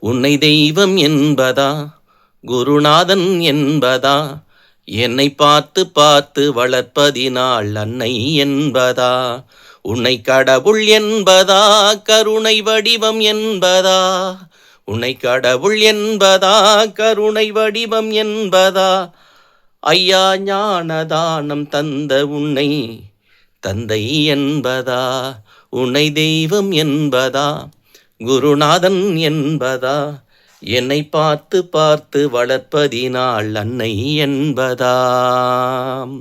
உன்னை தெய்வம் என்பதா, குருநாதன் என்பதா, என்னை பார்த்து பார்த்து வளர்ப்பதினால் அன்னை என்பதா, உன்னை கடவுள் என்பதா, கருணை வடிவம் என்பதா, உன்னை கடவுள் என்பதா, கருணை வடிவம் என்பதா, ஐயா ஞானதானம் தந்த உன்னை தந்தை என்பதா, உன்னை தெய்வம் என்பதா, குருநாதன் என்பதா, என்னை பார்த்து பார்த்து வளர்ப்பதினால் அன்னை என்பதாம்.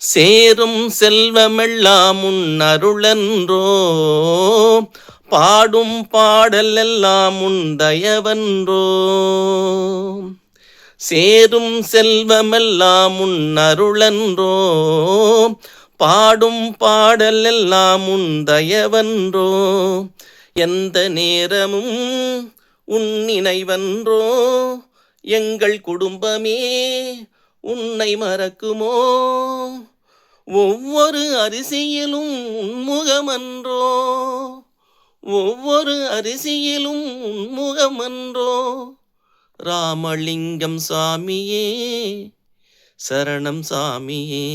சேரும் செல்வமெல்லாம் உன் அருளன்றோ, பாடும் பாடல் எல்லாம் உன் தயவன்றோ. சேரும் செல்வமெல்லாம் உன் அருளன்றோ, பாடும் பாடல் எல்லாம் உன் தயவன்றோ. எந்த நேரமும் உன் நினைவன்றோ, எங்கள் குடும்பமே உன்னை மறக்குமோ. ஒவ்வொரு அரிசியிலும் உன்முகமன்றோ, ஒவ்வொரு அரிசியிலும் உன்முகமன்றோ. ராமலிங்கம் சாமியே சரணம் சாமியே,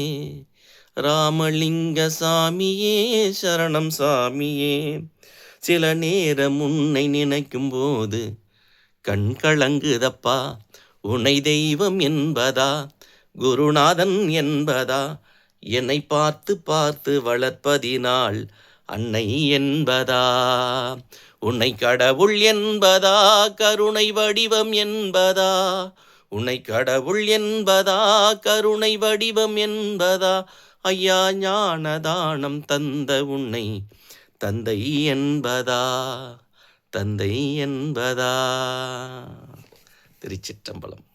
ராமலிங்க சாமியே சரணம் சாமியே. சில நேரம் உன்னை நினைக்கும் போது கண் கலங்குதப்பா, உன்னை தெய்வம் என்பதா, குருநாதன் என்பதா, என்னை பார்த்து பார்த்து வளர்ப்பதினால் அன்னை என்பதா, உன்னை கடவுள் என்பதா, கருணை வடிவம் என்பதா, உன்னை கடவுள் என்பதா, கருணை வடிவம் என்பதா, ஐயா ஞானதானம் தந்த உன்னை தந்தை என்பதா, தந்தை என்பதா. திருச்சிற்றம்பலம்.